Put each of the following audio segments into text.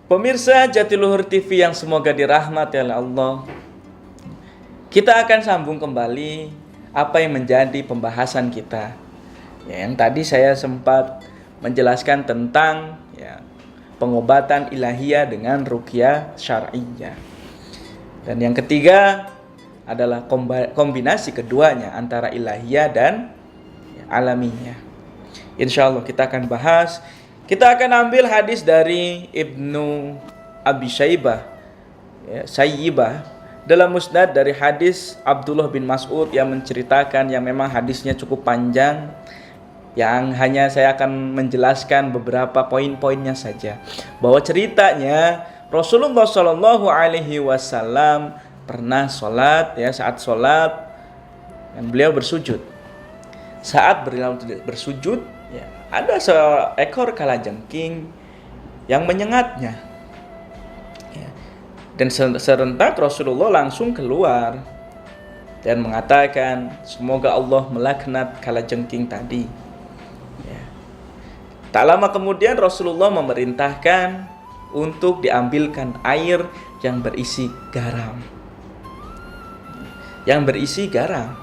Pemirsa Jatiluhur TV yang semoga dirahmati oleh Allah, kita akan sambung kembali apa yang menjadi pembahasan kita. Ya, yang tadi saya sempat menjelaskan tentang pengobatan ilahiyah dengan ruqyah syar'iyyah. Dan yang ketiga adalah kombinasi keduanya antara ilahiyah dan alamiah. Insya Allah kita akan bahas. Kita akan ambil hadis dari Ibnu Abi Syaibah, Sayyibah, dalam musnad dari hadis Abdullah bin Mas'ud yang menceritakan, yang memang hadisnya cukup panjang, yang hanya saya akan menjelaskan beberapa poin-poinnya saja. Bahwa ceritanya Rasulullah Shallallahu Alaihi Wasallam pernah sholat, saat sholat dan beliau bersujud. Saat beliau bersujud, ada seekor kalajengking yang menyengatnya. Dan serentak Rasulullah langsung keluar dan mengatakan, semoga Allah melaknat kalajengking tadi. Tak lama kemudian Rasulullah memerintahkan untuk diambilkan air yang berisi garam.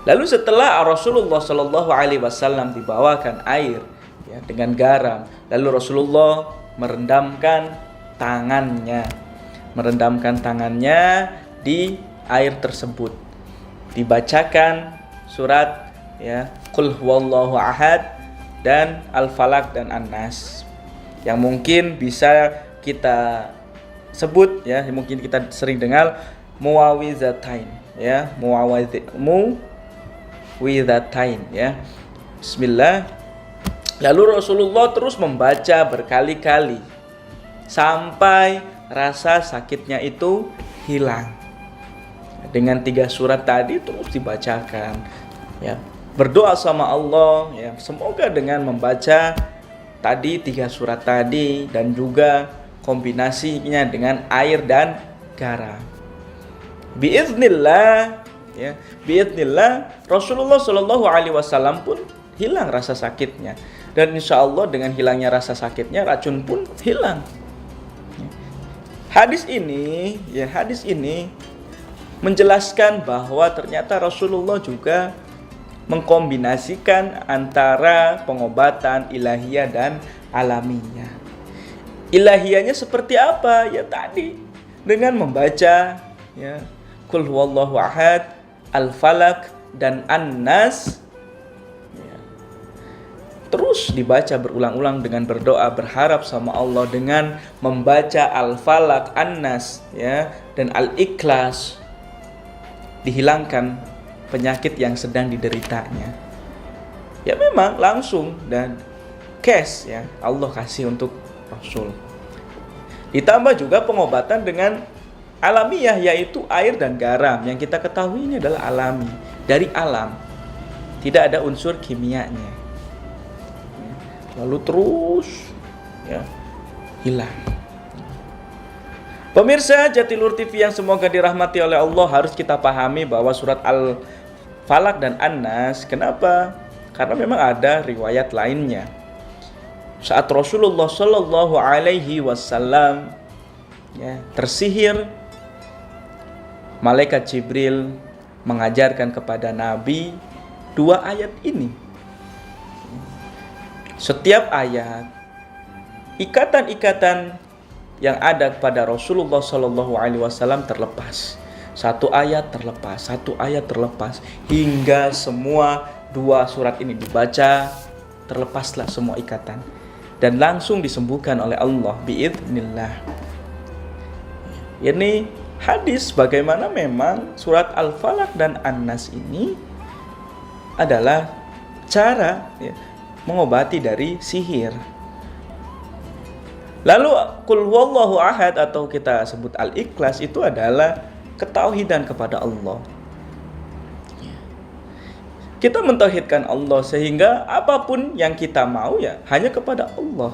Lalu setelah Rasulullah Shallallahu Alaihi Wasallam dibawakan air dengan garam, lalu Rasulullah merendamkan tangannya di air tersebut. Dibacakan surat Qul huwallahu ahad dan Al-Falaq dan An-Nas, yang mungkin bisa kita sebut mungkin kita sering dengar muawwizatain muawwizatain Bismillah. Lalu Rasulullah terus membaca berkali-kali sampai rasa sakitnya itu hilang. Dengan 3 surat tadi terus dibacakan, berdoa sama Allah, semoga dengan membaca tadi 3 surat tadi dan juga kombinasinya dengan air dan garam, biiznillah Rasulullah Shallallahu Alaihi Wasallam pun hilang rasa sakitnya, dan insya Allah dengan hilangnya rasa sakitnya racun pun hilang. Hadis ini menjelaskan bahwa ternyata Rasulullah juga mengkombinasikan antara pengobatan ilahiyah dan alamiah. Ilahiyahnya seperti apa? Tadi dengan membaca Qul huwallahu ahad, Al-Falaq dan An-Nas, terus dibaca berulang-ulang dengan berdoa berharap sama Allah dengan membaca Al-Falaq, An-Nas dan Al-Ikhlas, dihilangkan penyakit yang sedang dideritanya. Memang langsung dan cash Allah kasih untuk Rasul. Ditambah juga pengobatan dengan alamiah, yaitu air dan garam, yang kita ketahui ini adalah alami, dari alam, tidak ada unsur kimianya. Lalu terus hilang. Pemirsa Jatiluhur TV yang semoga dirahmati oleh Allah, harus kita pahami bahwa surat Al-Falaq dan An-Nas, kenapa? Karena memang ada riwayat lainnya. Saat Rasulullah Shallallahu Alaihi Wasallam tersihir, malaikat Jibril mengajarkan kepada Nabi 2 ayat ini. Setiap ayat, ikatan-ikatan yang ada kepada Rasulullah Shallallahu Alaihi Wasallam terlepas. 1 ayat terlepas, hingga semua 2 surat ini dibaca, terlepaslah semua ikatan dan langsung disembuhkan oleh Allah biidznillah. Ini hadis bagaimana memang surat Al-Falaq dan An-Nas ini adalah cara mengobati dari sihir. Lalu Qul huwallahu ahad atau kita sebut Al-Ikhlas itu adalah ketauhidan kepada Allah. Kita mentauhidkan Allah sehingga apapun yang kita mau hanya kepada Allah.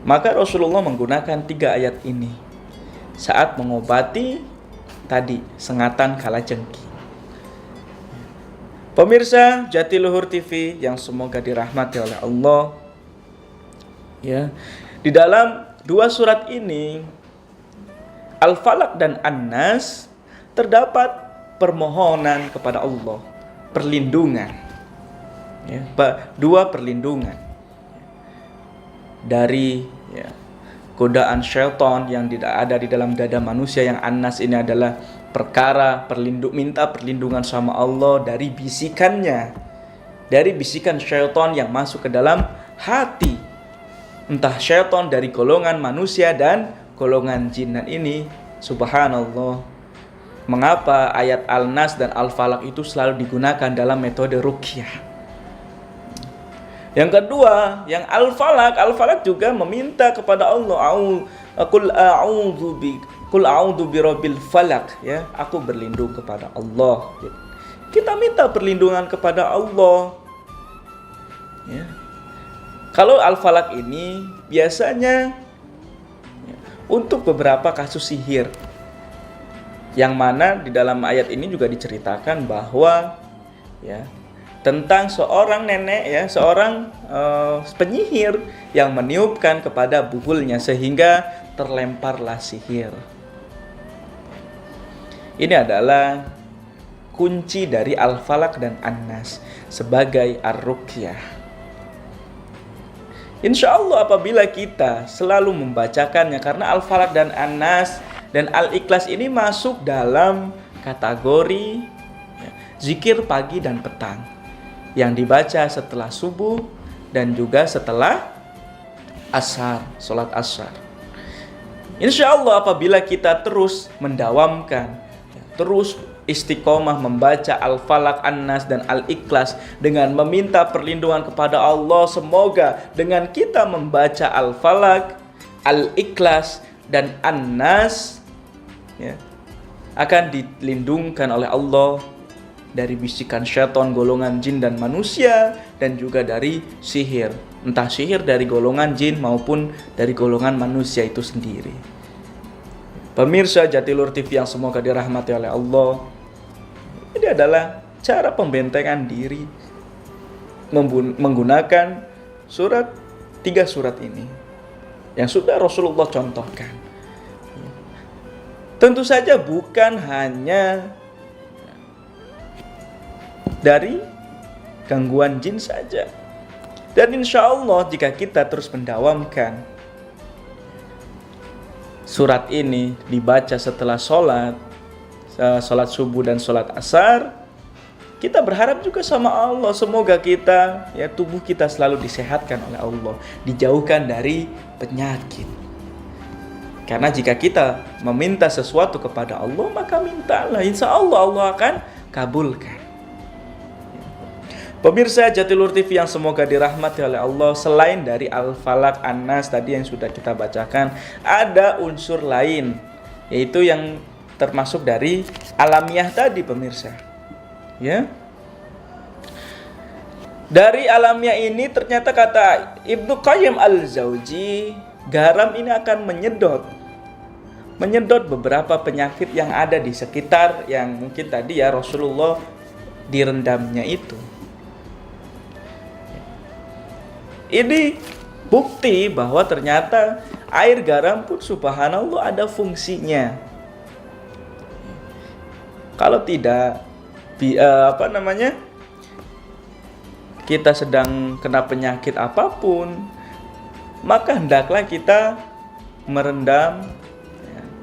Maka Rasulullah menggunakan 3 ayat ini saat mengobati tadi sengatan kalajengking. Pemirsa Jatiluhur TV yang semoga dirahmati oleh Allah, di dalam dua surat ini, Al-Falaq dan An-Nas, terdapat permohonan kepada Allah, perlindungan. Ya, dua perlindungan dari godaan syaitan yang tidak ada di dalam dada manusia. Yang An-Nas ini adalah perkara minta perlindungan sama Allah dari bisikannya, dari bisikan syaitan yang masuk ke dalam hati, entah syaitan dari golongan manusia dan golongan jin. Dan ini subhanallah, mengapa ayat Al-Nas dan Al-Falaq itu selalu digunakan dalam metode ruqyah. Yang kedua, yang Al-Falaq juga meminta kepada Allah, Qul a'udzu birabbil falaq, ya, aku berlindung kepada Allah. Kita minta perlindungan kepada Allah. Ya. Kalau Al-Falaq ini biasanya untuk beberapa kasus sihir, yang mana di dalam ayat ini juga diceritakan bahwa tentang seorang nenek, seorang penyihir yang meniupkan kepada buhulnya sehingga terlemparlah sihir. Ini adalah kunci dari Al-Falaq dan An-Nas sebagai ar-ruqyah. Insya Allah apabila kita selalu membacakannya, karena Al-Falaq dan An-Nas dan Al-Ikhlas ini masuk dalam kategori zikir pagi dan petang yang dibaca setelah subuh dan juga setelah asar, sholat asar. Insya Allah apabila kita terus mendawamkan, terus istiqomah membaca Al-Falaq, An-Nas, dan Al-Ikhlas dengan meminta perlindungan kepada Allah, semoga dengan kita membaca Al-Falaq, Al-Ikhlas, dan An-Nas akan dilindungkan oleh Allah dari bisikan syaitan golongan jin dan manusia, dan juga dari sihir, entah sihir dari golongan jin maupun dari golongan manusia itu sendiri. Pemirsa Jatiluhur TV yang semoga dirahmati oleh Allah, ini adalah cara pembentengan diri menggunakan tiga surat ini yang sudah Rasulullah contohkan. Tentu saja bukan hanya dari gangguan jin saja. Dan insya Allah jika kita terus mendawamkan surat ini dibaca setelah sholat subuh dan sholat asar, kita berharap juga sama Allah, semoga kita, tubuh kita selalu disehatkan oleh Allah, dijauhkan dari penyakit. Karena jika kita meminta sesuatu kepada Allah, maka mintalah, insya Allah Allah akan kabulkan. Pemirsa Jatiluhur TV yang semoga dirahmati oleh Allah, selain dari Al-Falaq, An-Nas tadi yang sudah kita bacakan, ada unsur lain, yaitu yang termasuk dari alamiah tadi, pemirsa. Dari alamiah ini ternyata kata Ibnu Qayyim Al-Jauzi, garam ini akan menyedot beberapa penyakit yang ada di sekitar yang mungkin tadi Rasulullah direndamnya itu. Ini bukti bahwa ternyata air garam pun subhanallah ada fungsinya. Kalau tidak kita sedang kena penyakit apapun, maka hendaklah kita merendam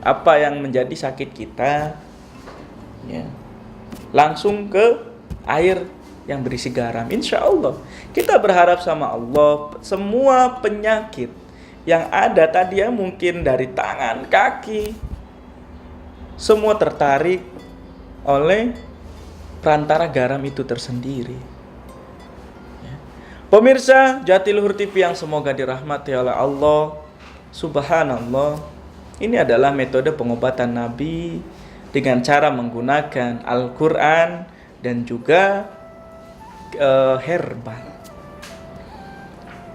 apa yang menjadi sakit kita langsung ke air yang berisi garam. Insya Allah kita berharap sama Allah, semua penyakit yang ada tadi mungkin dari tangan, kaki, semua tertarik oleh perantara garam itu tersendiri. Pemirsa Jatiluhur TV yang semoga dirahmati oleh Allah, subhanallah, ini adalah metode pengobatan Nabi dengan cara menggunakan Al-Quran dan juga herbal.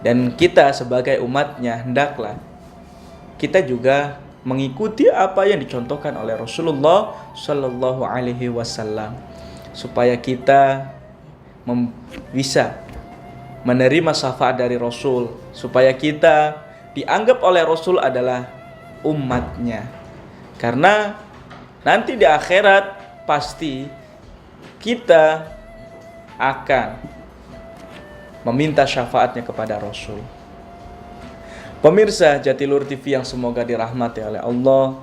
Dan kita sebagai umatnya hendaklah kita juga mengikuti apa yang dicontohkan oleh Rasulullah Shallallahu Alaihi Wasallam, supaya kita bisa menerima syafaat dari Rasul, supaya kita dianggap oleh Rasul adalah umatnya. Karena nanti di akhirat pasti kita akan meminta syafaatnya kepada Rasul. Pemirsa Jatiluhur TV yang semoga dirahmati oleh Allah,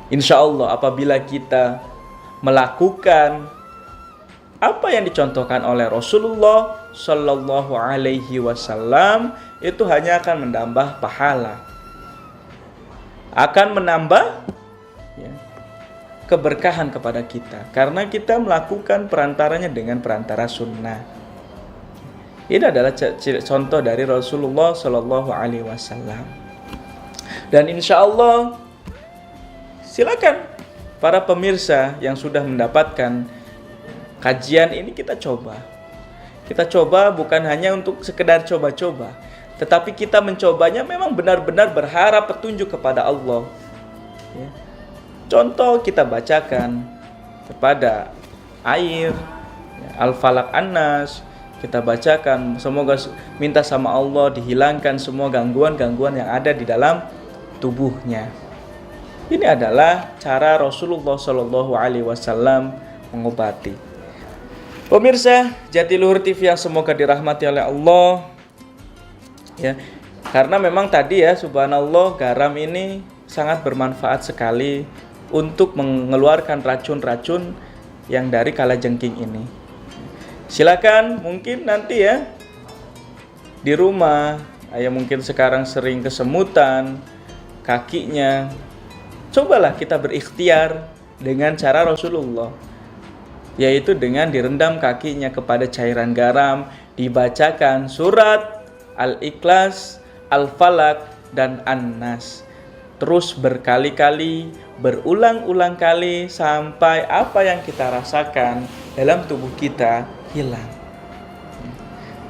insya Allah apabila kita melakukan apa yang dicontohkan oleh Rasulullah Shallallahu Alaihi Wasallam, itu hanya akan menambah pahala, akan menambah keberkahan kepada kita, karena kita melakukan perantaranya dengan perantara sunnah. Ini adalah contoh dari Rasulullah Shallallahu Alaihi Wasallam. Dan insya Allah, silakan para pemirsa yang sudah mendapatkan kajian ini, kita coba. Kita coba bukan hanya untuk sekedar coba-coba, tetapi kita mencobanya memang benar-benar berharap petunjuk kepada Allah. Ya. Contoh kita bacakan kepada air, ya, Al-Falaq An-Nas, kita bacakan, semoga minta sama Allah dihilangkan semua gangguan-gangguan yang ada di dalam tubuhnya. Ini adalah cara Rasulullah Shallallahu Alaihi Wasallam mengobati. Pemirsa Jatiluhur TV yang semoga dirahmati oleh Allah, ya, karena memang tadi ya, subhanallah, garam ini sangat bermanfaat sekali untuk mengeluarkan racun-racun yang dari kalajengking ini. Silakan mungkin nanti ya di rumah, ayah mungkin sekarang sering kesemutan kakinya, cobalah kita berikhtiar dengan cara Rasulullah, yaitu dengan direndam kakinya kepada cairan garam, dibacakan surat Al-Ikhlas, Al-Falaq, dan An-Nas. Terus berkali-kali, berulang-ulang kali, sampai apa yang kita rasakan dalam tubuh kita hilang.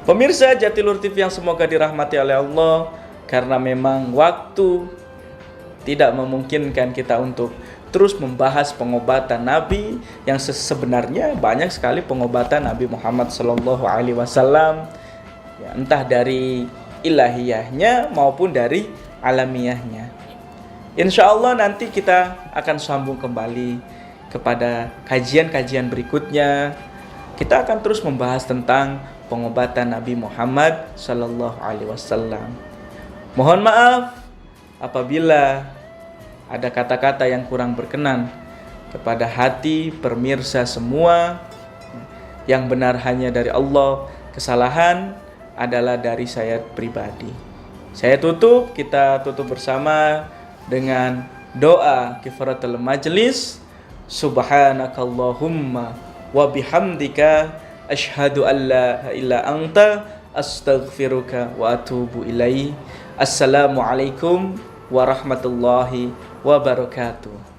Pemirsa Jatiluhur TV yang semoga dirahmati oleh Allah, karena memang waktu tidak memungkinkan kita untuk terus membahas pengobatan Nabi yang sebenarnya banyak sekali pengobatan Nabi Muhammad Sallallahu Alaihi Wasallam, ya, entah dari ilahiyahnya maupun dari alamiahnya. Insya Allah nanti kita akan sambung kembali kepada kajian-kajian berikutnya. Kita akan terus membahas tentang pengobatan Nabi Muhammad Sallallahu Alaihi Wasallam. Mohon maaf apabila ada kata-kata yang kurang berkenan kepada hati pemirsa semua. Yang benar hanya dari Allah, kesalahan adalah dari saya pribadi. Kita tutup bersama dengan doa kifaratul majlis. Subhanakallahumma wa bihamdika asyhadu an la ilaha illa anta astaghfiruka wa atubu ilaih. Assalamualaikum warahmatullahi wabarakatuh.